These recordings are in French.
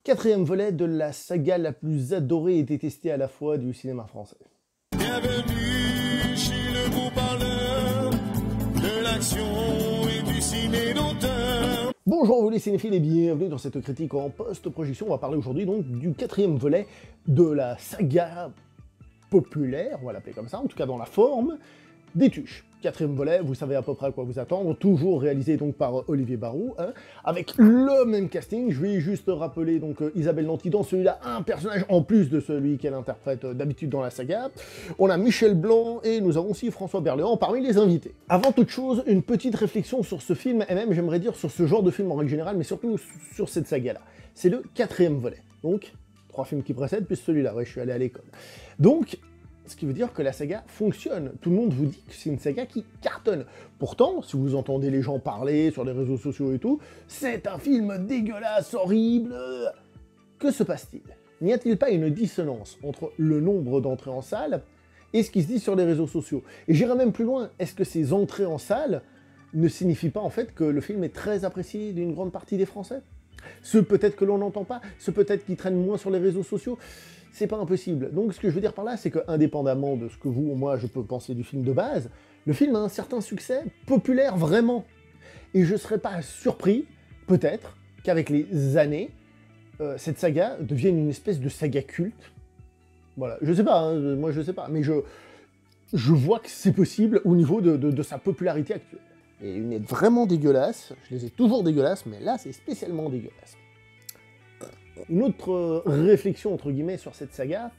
Quatrième volet de la saga la plus adorée et détestée à la fois du cinéma français. Bienvenue chez le beau parleur de l'action et du ciné d'auteur. Bonjour vous les cinéphiles et bienvenue dans cette critique en post-projection. On va parler aujourd'hui donc du quatrième volet de la saga populaire, on va l'appeler comme ça, en tout cas dans la forme, des Tuches. Quatrième volet, vous savez à peu près à quoi vous attendre, toujours réalisé donc par Olivier Barou, hein, avec le même casting. Je vais juste rappeler donc Isabelle Nanty dans celui-là, un personnage en plus de celui qu'elle interprète d'habitude dans la saga. On a Michel Blanc et nous avons aussi François Berléand parmi les invités. Avant toute chose, une petite réflexion sur ce film, et même j'aimerais dire sur ce genre de film en règle générale, mais surtout sur cette saga-là. C'est le quatrième volet, donc 3 films qui précèdent, plus celui-là, ouais je suis allé à l'école. Donc, ce qui veut dire que la saga fonctionne. Tout le monde vous dit que c'est une saga qui cartonne. Pourtant, si vous entendez les gens parler sur les réseaux sociaux et tout, c'est un film dégueulasse, horrible. Que se passe-t-il? N'y a-t-il pas une dissonance entre le nombre d'entrées en salle et ce qui se dit sur les réseaux sociaux? Et j'irai même plus loin, est-ce que ces entrées en salle ne signifient pas en fait que le film est très apprécié d'une grande partie des Français? Ce peut-être que l'on n'entend pas, ce peut-être qui traîne moins sur les réseaux sociaux, c'est pas impossible. Donc ce que je veux dire par là, c'est que indépendamment de ce que vous ou moi je peux penser du film de base, le film a un certain succès populaire vraiment. Et je serais pas surpris, peut-être, qu'avec les années, cette saga devienne une espèce de saga culte. Voilà, je sais pas, hein, moi je sais pas, mais je vois que c'est possible au niveau de sa popularité actuelle. Et une est vraiment dégueulasse, je les ai toujours dégueulasses, mais là c'est spécialement dégueulasse. Une autre réflexion, entre guillemets, sur cette saga,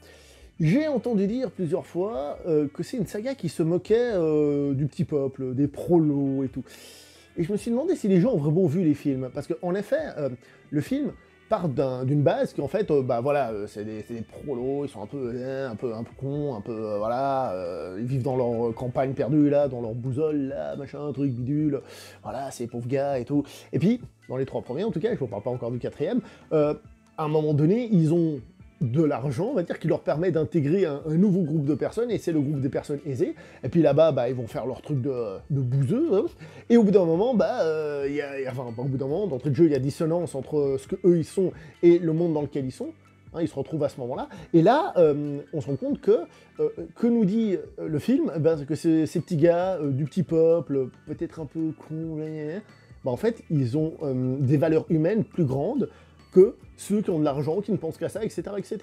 j'ai entendu dire plusieurs fois que c'est une saga qui se moquait du petit peuple, des prolos et tout. Et je me suis demandé si les gens ont vraiment vu les films, parce qu'en effet, le film part d'une base qui en fait, voilà, c'est des prolos, ils sont un peu cons, un peu, voilà, ils vivent dans leur campagne perdue, là, dans leur boussole, là, machin, truc, bidule, voilà, ces pauvres gars et tout. Et puis, dans les 3 premiers, en tout cas, je vous parle pas encore du 4e, à un moment donné, ils ont de l'argent, on va dire, qui leur permet d'intégrer un nouveau groupe de personnes, et c'est le groupe des personnes aisées. Et puis là-bas, ils vont faire leur truc de bouseux, hein. Et au bout d'un moment, au bout d'un moment, d'entrée de jeu, il y a dissonance entre ce que eux ils sont et le monde dans lequel ils sont. Hein, ils se retrouvent à ce moment-là. Et là, on se rend compte que nous dit le film, que ces petits gars du petit peuple, peut-être un peu cons, en fait, ils ont des valeurs humaines plus grandes que ceux qui ont de l'argent, qui ne pensent qu'à ça, etc., etc.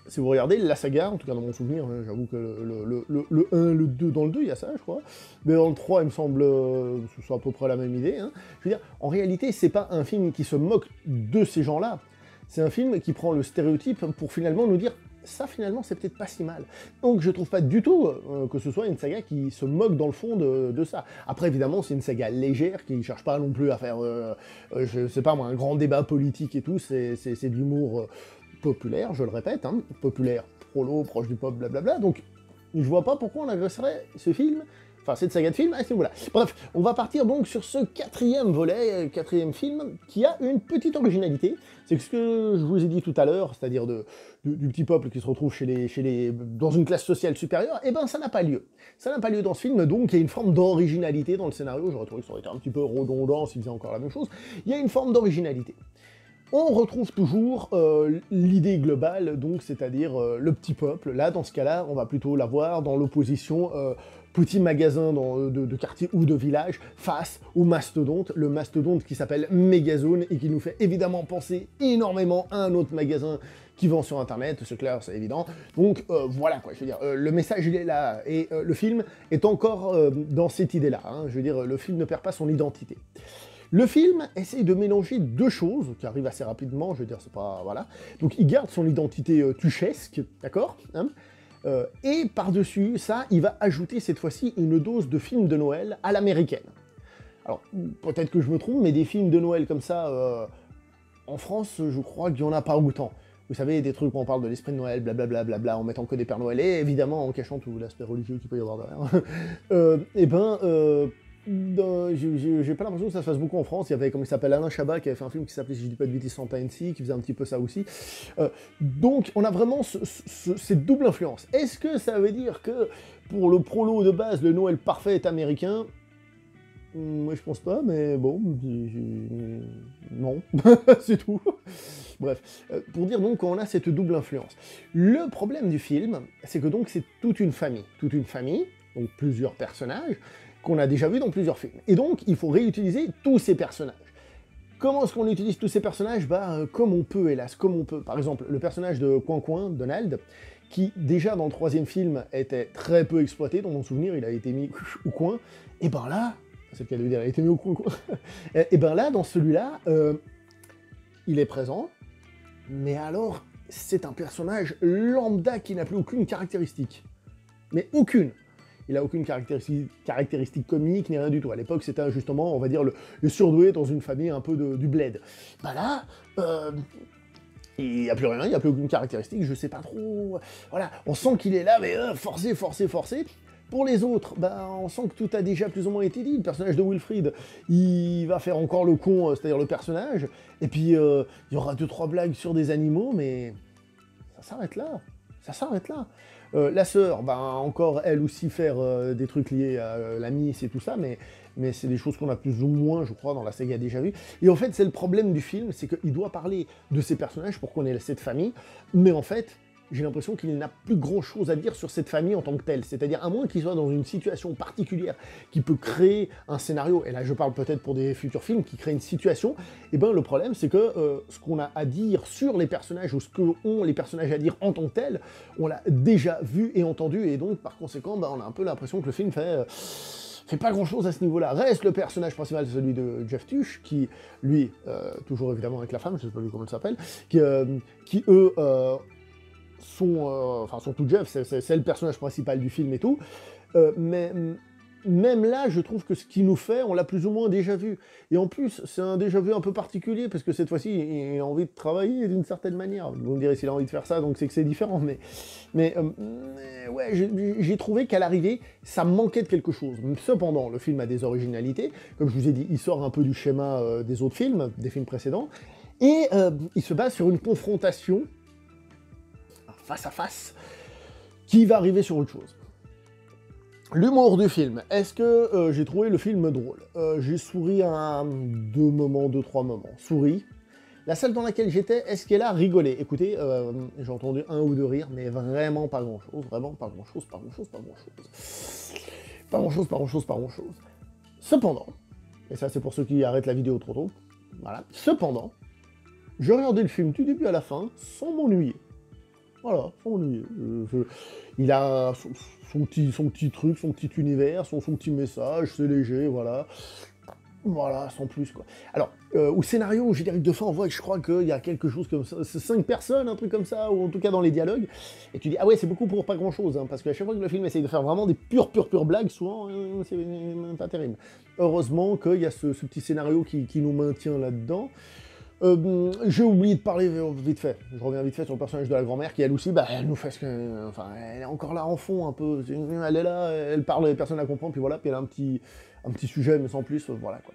Si vous regardez la saga, en tout cas dans mon souvenir, j'avoue que le 1, le 2, dans le 2, il y a ça, je crois, mais dans le 3, il me semble, c'est à peu près la même idée, hein. Je veux dire, en réalité, c'est pas un film qui se moque de ces gens-là, c'est un film qui prend le stéréotype pour finalement nous dire ça, finalement, c'est peut-être pas si mal. Donc, je trouve pas du tout que ce soit une saga qui se moque, dans le fond, de ça. Après, évidemment, c'est une saga légère, qui cherche pas non plus à faire, je sais pas moi, un grand débat politique et tout, c'est de l'humour populaire, je le répète, hein, populaire, prolo, proche du pop, blablabla, donc je vois pas pourquoi on agresserait ce film, enfin cette saga de films, à ce niveau-là. Bref, on va partir donc sur ce 4e volet, 4e film, qui a une petite originalité, c'est ce que je vous ai dit tout à l'heure, c'est-à-dire du petit peuple qui se retrouve dans une classe sociale supérieure, et ben ça n'a pas lieu. Ça n'a pas lieu dans ce film, donc il y a une forme d'originalité dans le scénario, j'aurais trouvé que ça aurait été un petit peu redondant s'il faisait encore la même chose, il y a une forme d'originalité. On retrouve toujours l'idée globale, donc c'est-à-dire le petit peuple. Là, dans ce cas-là, on va plutôt l'avoir dans l'opposition petit magasin de quartier ou de village face au mastodonte, le mastodonte qui s'appelle Megazone et qui nous fait évidemment penser énormément à un autre magasin qui vend sur internet, c'est clair, c'est évident. Donc voilà quoi, je veux dire, le message il est là, et le film est encore dans cette idée-là, hein. Je veux dire, le film ne perd pas son identité. Le film essaye de mélanger 2 choses, qui arrivent assez rapidement, je veux dire, c'est pas... voilà. Donc il garde son identité tuchesque, d'accord, hein, et par-dessus ça, il va ajouter cette fois-ci une dose de film de Noël à l'américaine. Alors, peut-être que je me trompe, mais des films de Noël comme ça, en France, je crois qu'il n'y en a pas autant. Vous savez, des trucs où on parle de l'esprit de Noël, blablabla, en mettant que des Pères Noël, et évidemment en cachant tout l'aspect religieux qu'il peut y avoir derrière. J'ai pas l'impression que ça se fasse beaucoup en France. Il y avait, comme il s'appelle, Alain Chabat qui avait fait un film qui s'appelait, si je dis pas de bêtises, Santa NC, qui faisait un petit peu ça aussi. Donc on a vraiment cette double influence. Est-ce que ça veut dire que pour le prolo de base, le Noël parfait est américain? Moi, je pense pas, mais bon, non, c'est tout. Bref, pour dire donc qu'on a cette double influence. Le problème du film, c'est que donc c'est toute une famille, donc plusieurs personnages, qu'on a déjà vus dans plusieurs films. Et donc, il faut réutiliser tous ces personnages. Comment est-ce qu'on utilise tous ces personnages? Comme on peut, hélas, comme on peut. Par exemple, le personnage de Coin Coin, Donald, qui déjà dans le 3e film était très peu exploité, dans mon souvenir, il a été mis au coin, et ben là, c'est le cas de le dire, il a été mis au coin, et ben là, dans celui-là, il est présent, mais alors, c'est un personnage lambda qui n'a plus aucune caractéristique. Mais aucune. Il n'a aucune caractéristique comique, ni rien du tout. À l'époque, c'était justement, on va dire, le surdoué dans une famille un peu du bled. Bah là, il n'y a plus rien, il n'y a plus aucune caractéristique, je sais pas trop... Voilà, on sent qu'il est là, mais forcé. Pour les autres, on sent que tout a déjà plus ou moins été dit. Le personnage de Wilfried, il va faire encore le con, c'est-à-dire le personnage, et puis il y aura 2-3 blagues sur des animaux, mais ça s'arrête là. La sœur, encore elle aussi faire des trucs liés à la Miss et tout ça, mais c'est des choses qu'on a plus ou moins, je crois, dans la saga déjà vues. Et en fait, c'est le problème du film, c'est qu'il doit parler de ces personnages pour qu'on ait cette famille, mais en fait, j'ai l'impression qu'il n'a plus grand-chose à dire sur cette famille en tant que telle. C'est-à-dire, à moins qu'il soit dans une situation particulière qui peut créer un scénario, et là je parle peut-être pour des futurs films, qui créent une situation, et le problème c'est que ce qu'on a à dire sur les personnages, ou ce qu'ont les personnages à dire en tant que tels, on l'a déjà vu et entendu, et donc par conséquent, on a un peu l'impression que le film fait pas grand-chose à ce niveau-là. Reste le personnage principal, celui de Jeff Tuch, qui, lui, toujours évidemment avec la femme, je sais pas lui comment elle s'appelle, qui eux... surtout Jeff, c'est le personnage principal du film et tout, mais même là, je trouve que ce qu'il nous fait, on l'a plus ou moins déjà vu. Et en plus, c'est un déjà vu un peu particulier, parce que cette fois-ci, il a envie de travailler d'une certaine manière. Vous me direz s'il a envie de faire ça, donc c'est que c'est différent, mais ouais, j'ai trouvé qu'à l'arrivée, ça manquait de quelque chose. Cependant, le film a des originalités, comme je vous ai dit, il sort un peu du schéma des autres films, des films précédents, et il se base sur une confrontation face à face, qui va arriver sur autre chose. L'humour du film. Est-ce que j'ai trouvé le film drôle? J'ai souri à 2-3 moments. Souri. La salle dans laquelle j'étais, est-ce qu'elle a rigolé? Écoutez, j'ai entendu 1 ou 2 rires, mais vraiment pas grand-chose. Vraiment pas grand-chose. Pas grand-chose. Cependant, et ça c'est pour ceux qui arrêtent la vidéo trop tôt, voilà. Cependant, j'ai regardé le film du début à la fin sans m'ennuyer. Voilà, sans m'ennuyer. Il a son petit truc, son petit univers, son petit message, c'est léger, voilà. Voilà, sans plus, quoi. Alors, au scénario, au générique de fin, on voit que je crois qu'il y a quelque chose comme ça, c'est 5 personnes, un truc comme ça, ou en tout cas dans les dialogues, et tu dis, ah ouais, c'est beaucoup pour pas grand-chose, hein, parce qu'à chaque fois que le film essaye de faire vraiment des pures blagues, souvent, c'est pas terrible. Heureusement qu'il y a ce petit scénario qui nous maintient là-dedans. J'ai oublié de parler vite fait. Je reviens vite fait sur le personnage de la grand-mère qui, elle aussi, elle nous fait ce que... Enfin, elle est encore là en fond, un peu. Elle est là, elle parle, personne la comprend, puis voilà, puis elle a un petit sujet, mais sans plus, voilà, quoi.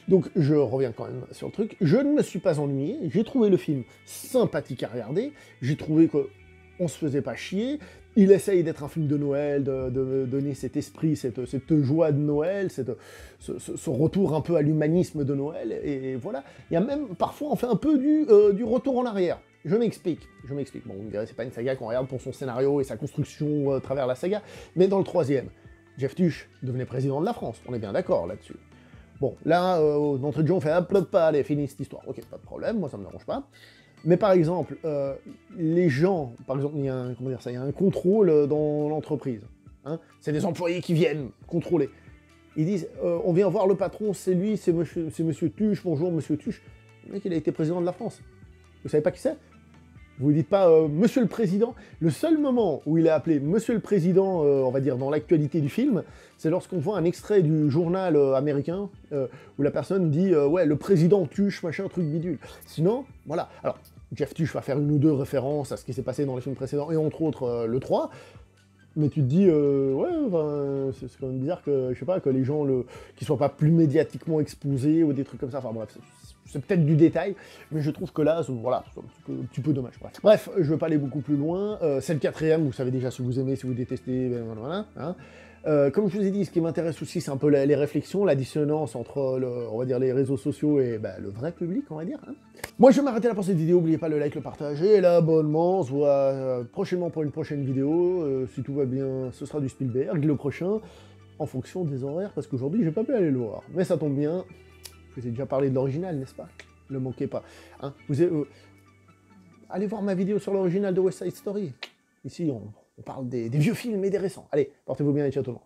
Donc, je reviens quand même sur le truc. Je ne me suis pas ennuyé, j'ai trouvé le film sympathique à regarder, j'ai trouvé qu'on se faisait pas chier. Il essaye d'être un film de Noël, de donner cet esprit, cette joie de Noël, ce retour un peu à l'humanisme de Noël, et voilà. Il y a même, parfois, on fait un peu du retour en arrière. Je m'explique. Bon, vous me direz, c'est pas une saga qu'on regarde pour son scénario et sa construction à travers la saga, mais dans le 3e, Jeff Tuch devenait président de la France, on est bien d'accord là-dessus. Bon, là, d'entrée de jeu, on fait « hop, allez, finis cette histoire ». Ok, pas de problème, moi ça me dérange pas. Mais par exemple, les gens, par exemple, il y a un contrôle dans l'entreprise. Hein, c'est des employés qui viennent contrôler. Ils disent, on vient voir le patron, c'est lui, c'est monsieur Tuch, bonjour monsieur Tuch. Le mec, il a été président de la France. Vous savez pas qui c'est? Vous ne dites pas monsieur le président. Le seul moment où il est appelé monsieur le président, on va dire dans l'actualité du film, c'est lorsqu'on voit un extrait du journal américain où la personne dit ouais, le président Tuch, machin, truc bidule. Sinon, voilà. Alors, Jeff Tuch va faire 1 ou 2 références à ce qui s'est passé dans les films précédents, et entre autres le 3. Mais tu te dis, ouais, c'est quand même bizarre que, je sais pas, que les gens qui soient pas plus médiatiquement exposés ou des trucs comme ça. Enfin bref, c'est peut-être du détail, mais je trouve que là, voilà, c'est un petit peu dommage. Bref, je veux pas aller beaucoup plus loin. C'est le 4e, vous savez déjà si vous aimez, si vous détestez, ben voilà. Hein. Comme je vous ai dit, ce qui m'intéresse aussi, c'est un peu les réflexions, la dissonance entre, on va dire, les réseaux sociaux et le vrai public, on va dire. Hein. Moi, je vais m'arrêter là pour cette vidéo. N'oubliez pas le like, le partage et l'abonnement. On se voit prochainement pour une prochaine vidéo. Si tout va bien, ce sera du Spielberg. Le prochain, en fonction des horaires, parce qu'aujourd'hui, je n'ai pas pu aller le voir. Mais ça tombe bien. Je vous ai déjà parlé de l'original, n'est-ce pas? Ne manquez pas. Hein, allez voir ma vidéo sur l'original de West Side Story. Ici, on parle des vieux films et des récents. Allez, portez-vous bien et ciao tout le monde.